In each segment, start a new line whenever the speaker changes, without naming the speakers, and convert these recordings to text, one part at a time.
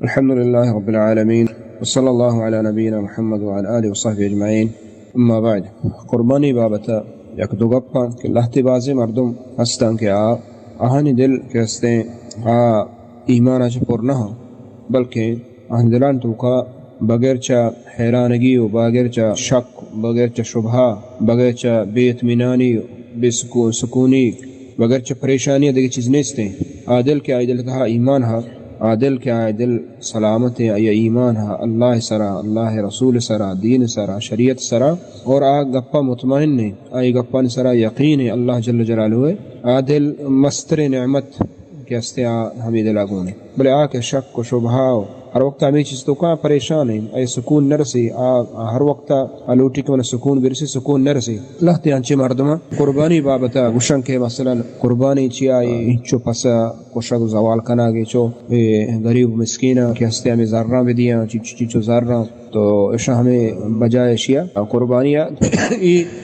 الحمد لله رب العالمين وصلى الله على نبينا محمد وعلى آله وصحبه أجمعين. اما بعد، قربانی بابتا یک دو گپا کہ لہتی بازی مردم ہستن کہ آہنی دل کے ہستیں ایمان چا پر نہ ہو، بلکہ آہنی دلان تو کا بغیر چا حیرانگی و بغیر چا شک، بغیر چا شبہ، بغیر چا بے اطمینانی، بے سکونی، بغیر چا پریشانی دیکھ چیز نیستیں. عادل کے عادل کہا ایمان ہا، عادل کے عادل سلامت ہے یا ایمان ہا اللہ سرا، اللہ رسول سرا، دین سرا، شریعت سرا، اور گپا مطمئن نے آئی گپا سرا یقین ہے اللہ جل جلالہ ہے. عادل مستر نعمت کے ہستے ہمیں دلاگوں نے بلے کے شک و شبہ ہر وقت ہمیں چیز تو کہاں پریشان ہیں، اے سکون نرسی ہر وقت الوٹی کے من سکون برسی، سکون نرسی لہتے انچے مردمہ قربانی بابتا گوشن کے مثلا قربانی چی آئی ہنچو پسا کشک زوال کنا گے چو غریب مسکینہ کے ہستے ہمیں ذرہ بھی دیا چیچو ذرہ تو اشا ہمیں بجائے شیعہ قربانیہ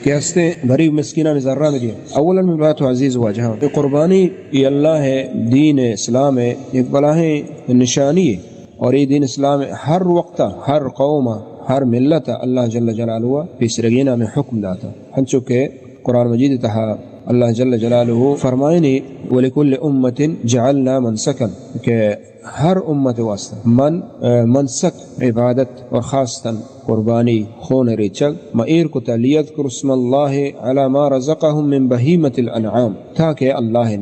کے ہستے غریب مسکینہ میں ذرہ بھی دیا. اولا میں بات عزیز واجہ قربانی یہ اللہ ہے، دین اسلام ہے، ایک بلاہ نشانی ہے، اور یہ دین اسلام ہر وقت، ہر قوم، ہر ملت اللہ جل جلالہ فی سرگینہ میں حکم داتا. ہنچو کہ قرآن مجید تہا اللہ جل جلالہ فرمائنی وَلِكُلِّ أُمَّةٍ جَعَلْنَا مَنْسَكًا کہ ہر امت واسطہ منسک عبادت اور خاصتاً قربانی خون ریچگ مئیر کو لیذکر اسم اللہ علی ما رزقہم من بہیمت الانعام تاکہ اللہ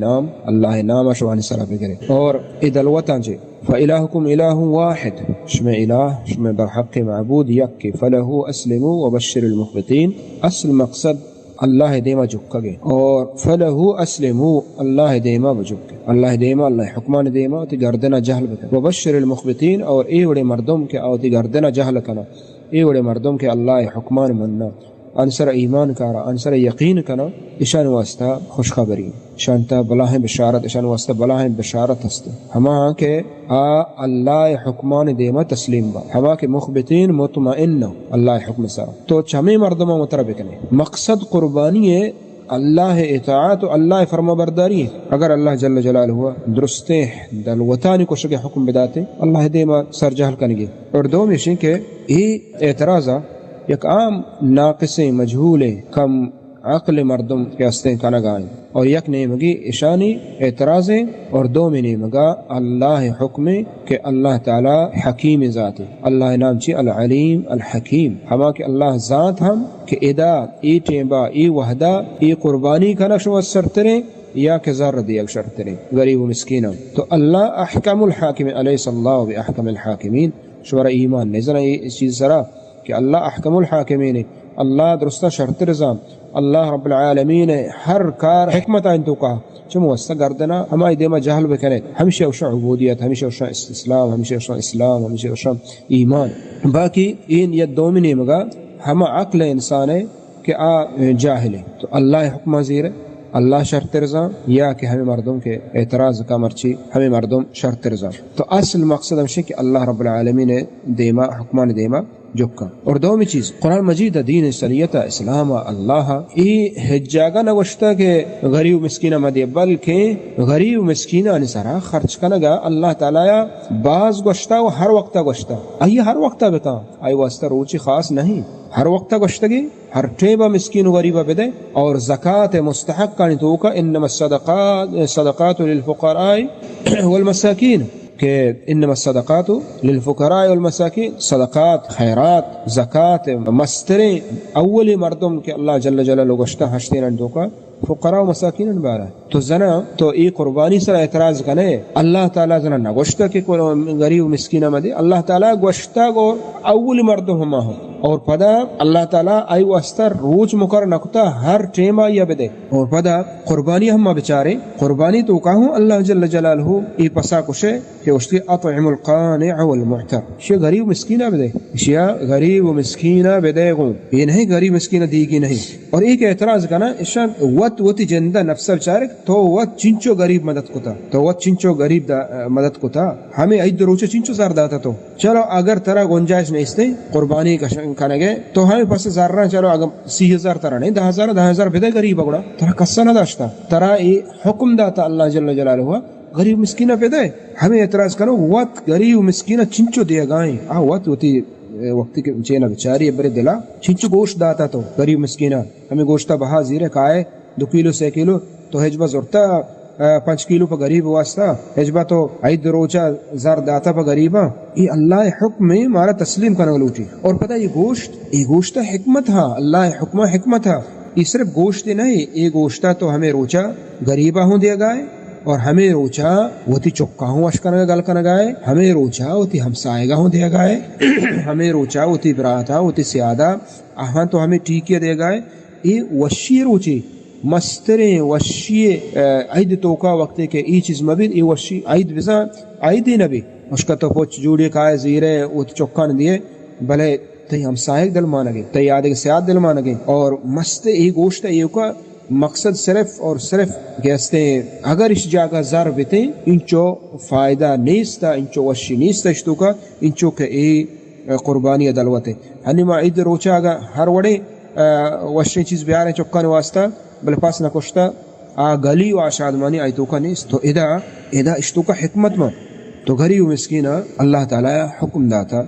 نام اشوانی سرا بگرے. اور ادلوتاں جے فإلہکم الہ واحد شم الہ شم برحق معبود یک فلہو اسلموا وبشر المخبتین. اصل مقصد اللہ دیما جکا گے اور فلہو اسلموا اللہ دیما بجکے، اللہ دیما اللہ حکمان دیما تی گردنا جہل بکن وبشر المخبتین اور ای وڑے مردم کے آتی گردنا جہل کنا، ای وڑے مردم کے اللہ حکمان مننا انصر ایمان کارا انصر یقین کنا اشان واسطہ خوشخبری شانتا بلاہیں بشارت اشان واسطہ بلاہیں بشارت ہستے ہما کہ اللہ حکمان دیما تسلیم با ہما کہ مخبتین مطمئن اللہ حکم سا تو چمی مردمہ متربکنے. مقصد قربانی ہے اللہ اطاعت و اللہ فرما برداری ہے. اگر اللہ جل جلالہ ہوا درستے دلوتانی کو شکے حکم بداتے اللہ دیما سر جہل کنگی. اور دو مشین کہ یہ اعتراضہ یک عام ناقص مجہول کم عقل مردم کے ہستیں کانا گائیں اور یک نیمگی اشانی اعتراضیں اور دو میں نیمگا اللہ حکم کہ اللہ تعالی حکیم ذات ہے. اللہ نام چی العلیم الحکیم ہما کہ اللہ ذات ہم کہ ادا ای ٹیمبا ای وحدہ ای قربانی کا نقش وسر تریں یا کہ ذر دی اکشر تریں غریب و مسکینہ تو اللہ احکم الحاکم علیہ اللہ باحکم الحاکمین. شورا ایمان نظر اس چیز سرا کہ اللہ احکم الحاکمین ہے، اللہ درستہ شرط رضام، اللہ رب العالمین ہر کار حکمت انتو کہا چمو واسطہ گردنا ہمائی دیما جہل بکنے ہمیشہ اوشا عبودیت، ہمیشہ اوشا استسلام، ہمیشہ اوشا اسلام، ہمیشہ اوشا ایمان. باقی این یہ دومنی مگا ہما عقل انسان ہے کہ جاہل ہے تو اللہ حکمہ زیر اللہ شرط رضا یا کہ ہمیں مردم کے اعتراض کا مرچی ہمیں مردم شرط رضا. تو اصل مقصد ہمشہ کہ اللہ رب العالمین دیما حکمان دیما جکا. اور دومی چیز قرآن مجید دین سلیتا اسلام اللہ ای حجاگا نوشتا کہ غریب مسکینہ مدی بلکہ غریب مسکینہ نسرا خرچ کنگا اللہ تعالی بعض گوشتا و ہر وقتا گوشتا ای ہر وقتا بتا ای واسطہ روچی خاص نہیں ہر وقتا گوشتگی ہر ٹیبہ مسکین و غریبہ بدے. اور زکاة مستحق کانی توکا انما الصدقات للفقراء والمساکین کہ انما الصدقات للفقراء والمساکین صدقات خیرات زکات مستریں اولی مردم کے اللہ جل جلالہ گوشتا ہشتین انتو کا فقراء و مساکین بارا تو زنا تو ای قربانی سر اعتراض کنے اللہ تعالی زنا نگوشتا کہ غریب مسکینہ مدی اللہ تعالی گوشتا گو اولی مردم ہما ہوں اور پدا اللہ تعالی آئی واسطہ روچ مقرر نکتا ہر ٹیمہ یا بدے. اور پدا قربانی ہم بچارے قربانی تو کہوں اللہ جل جلالہ ای پسا کشے کہ اشتی اطعم القانع والمعتر شی غریب مسکینہ بدے شیا غریب مسکینہ بدے گو یہ نہیں غریب مسکینہ دیگی نہیں. اور ایک اعتراض کنا اشان وتی جندہ نفس بچارے تو وت چنچو غریب مدد کتا تو وت چنچو غریب مدد کتا ہمیں اید روچے چنچو زار داتا تو چلو اگر ترا گنجائش نہیں استے قربانی کھانے گئے تو ہمیں پاس زارنا چلو اگر 30,000 ترا نہیں 10,000 بدے غریب اگڑا ترا کسا نہ داشتا ترا ای حکم داتا اللہ جل جلالہ غریب مسکینہ پیدا ہے. ہمیں اعتراض کرو وقت غریب مسکینہ چنچو دیا گائیں وقت ہوتی وقتی کے چینا بیچاری بڑے دلا چنچو گوشت داتا تو غریب مسکینہ ہمیں گوشتہ بہا زیرے کھائے 2 کیلو 3 کیلو تو حجبہ زورتا 5 کیلو پا غریب واسطہ حجبہ تو 5 روچہ زار داتا پا غریبہ. یہ اللہ حکم میں مارا تسلیم کرنے لوٹی. اور پتہ یہ گوشتہ حکمت ہاں اللہ حکمہ حکمت ہاں. یہ صرف گوشت نہیں یہ گوشتہ تو ہمیں روچہ غریبہ ہوں دیا گائے اور ہمیں روچا وتی چکا ہوں اشکرنگا گل کرنا گائے ہمیں روچا وتی ہمسائے گا ہوں دیا گائے ہمیں روچا وتی براتا وتی سیادہ آہاں تو ہمیں ٹھیکے دیا گائے. یہ وشی روچی مستریں وشی عید توکا وقتے کے ای چیز مبید یہ وشی عید بزا عید نبی اس کا تو پوچھ جوڑی کھائے زیرے وتی چکا نہ دیے بھلے تی ہمسائے دل مانگے تی یاد سیاد دل مانگے. اور مست یہ گوشت یہ کا مقصد صرف اور صرف کہتے ہیں اگر اس جگہ زر بیتے انچو فائدہ نیستا انچو وشی نیستا اشتو کا انچو کہ ای قربانی دلوت ہے. ہنی ما عید روچا اگر ہر وڑے وشی چیز بیارے چکان واسطہ بل پاس نہ کشتا گلی و آشادمانی آیتو کا نیست. تو ادا اشتو کا حکمت ما تو غریب مسکینہ اللہ تعالی حکم داتا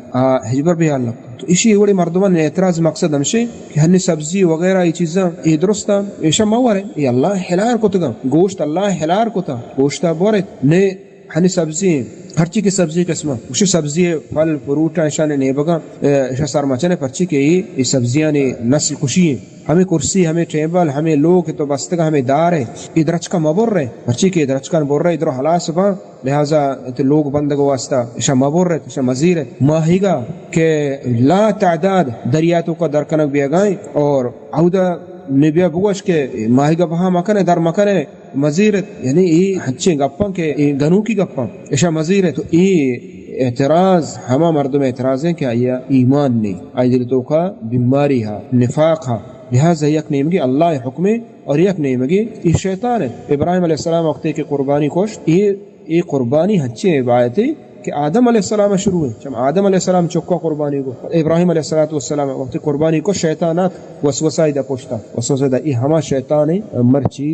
حجبر بھی اللہ. تو اسی بڑے مردمان اعتراض مقصد ہمشے کہ ہنی سبزی وغیرہ یہ چیزاں یہ درستا ایشا موار ہے یہ اللہ حلال کو تگا گوشت اللہ حلال کو تا گوشتا بورے نے ہنی سبزی ہرچی کی سبزی قسمہ اسی سبزی پھل فروٹ ایشا نے بگا ایشا سارمچنے پرچی کے یہ سبزیاں نے نسل خوشی ہیں. ہمیں کرسی ہمیں ٹیبل ہمیں لوگ تو بستگا ہمیں دار ہے ادرچ کا مبر رہے پرچی کے ادرچ کا بور رہے ادھر حلاس با لہذا لوگ بندگو واسطہ ایشا مبر رہے ایشا مزیر ہے ماہی گا کہ لا تعداد دریاتوں کا درکنک بھی گائیں اور عودہ نبیہ بوش کے ماہی گا بہا مکنے در مکنے مزیرت یعنی یہ ہچے گپاں کے گنوں کی گپاں ایشا مزیر ہے. تو یہ اعتراض ہما مردم اعتراض ہیں کہ آیا ایمان نہیں آئیدلتوں کا بیماری ہا نفاق ہا لہذا یک نیمگی اللہ حکم اور یک نیمگی یہ شیطان ہے. ابراہیم علیہ السلام وقتے کے قربانی کوشت یہ قربانی ہچے عبادتی کہ آدم علیہ السلام شروع ہے جب آدم علیہ السلام چکا قربانی کو ابراہیم علیہ السلام وقت قربانی کو شیطانات وسوسہ دا پوچھتا وسوسہ دا یہ ہما شیطان ہے مرچی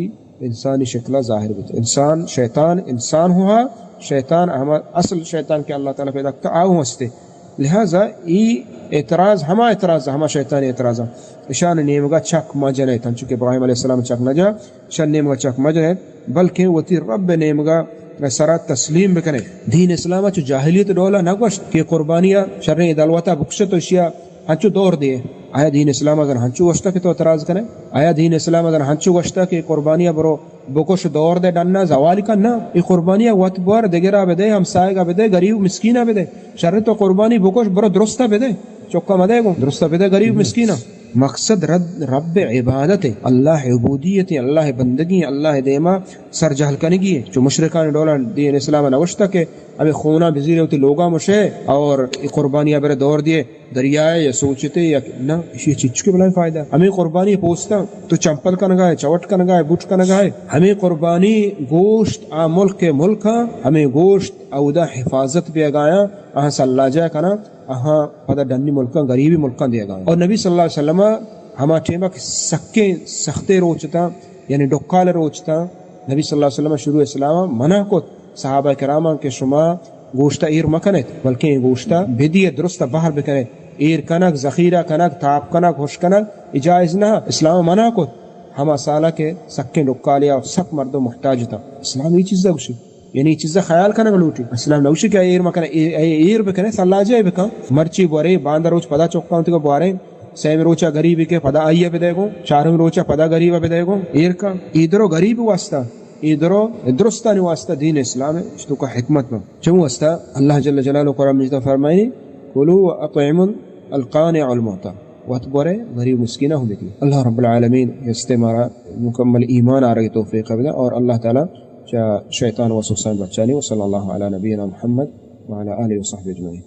انسانی شکلہ ظاہر بیتا انسان شیطان انسان ہوا شیطان ہما اصل شیطان کے اللہ تعالیٰ پیدا کرتا آؤں ہستے. لہذا یہ اعتراض ہما شیطانی اعتراض شان نیمگا چک مجن ہے چونکہ ابراہیم علیہ السلام چک نہ جا شان نیمگا چک مجن ہے بلکہ وہ تی رب نیمگا سرات تسلیم بکنے دین اسلام چو جاہلیت ڈولا نگوشت کہ قربانیاں شرعی دلوتا بخشت اشیاء ہنچو دور دیے. آیا دین اسلام اگر ہنچو گوشتا کہ تو اعتراض کریں آیا دین اسلام اگر ہنچو گوشتا کہ قربانیاں برو بکش دور دے ڈننا زوالی کا نہ یہ قربانیاں وقت بار دگرہ بدے ہمسائے گا بدے غریب مسکینہ بدے شرط تو قربانی بکش برو درستہ بدے چکا مدے گو درستہ بدے غریب مسکینہ. مقصد رب عبادت ہے اللہ عبودیت اللہ بندگی اللہ دیما سر جہل کنگی ہے. جو مشرکان ڈولا دین اسلام نوشتا کہ ہمیں خونہ بزیر ہوتی لوگا مشے اور قربانیاں برے دور دیے دریائے یا سوچتے یا نہ یہ چیز کے بلائیں فائدہ ہمیں قربانی پوچھتا تو چمپل کا نگائے چوٹ کا نگائے بوٹ کا نگائے ہمیں قربانی گوشت ملک کے ملک ہمیں گوشت اودہ حفاظت بھی اگایا اہاں صلی جائے کنا اہاں پتہ ڈنی ملکاں غریبی ملکاں دیا گا. اور نبی صلی اللہ علیہ وسلم ہما ٹیمہ سکے سختے روچتا یعنی ڈکال روچتا نبی صلی اللہ علیہ وسلم شروع اسلام منع کو صحابہ کرامہ کے شما گوشتہ ایر مکنت بلکہ گوشتہ بدی درست باہر بکنت ایر کنک ذخیرہ کنک تاپ کنک ہوش کنک اجائز نہ اسلام منع کو ہما سالہ کے سکے ڈکالیا اور سک مرد و محتاج تھا. اسلام یہ چیز گوشی یعنی چیزا خیال کرنا لوٹی اسلام نوشی کیا ایر مکنے ایر بکنے صلاح جائے بکا مرچی بورے باندہ روچ پدا چوکا ہوتی کو بوارے سیم روچا غریبی کے پدا آئیے بدے گو چارم روچا پدا غریبہ بدے گو ایر کا ادھرو غریب واسطہ ادھرو درستانی واسطہ دین اسلام ہے اس تو کا حکمت میں چمو واسطہ اللہ جل جلالہ قرآن مجدہ فرمائنی کلو اطعم القانع المعطا واتبورے غریب مسکینہ ہوں دیکھیں. اللہ رب العالمین استمارا مکمل ایمان آ رہی توفیق بدا اور اللہ تعالی شیطان وسوسان بچانی. وصلی اللہ علی نبینا محمد وعلى آله وصحبه اجمعین.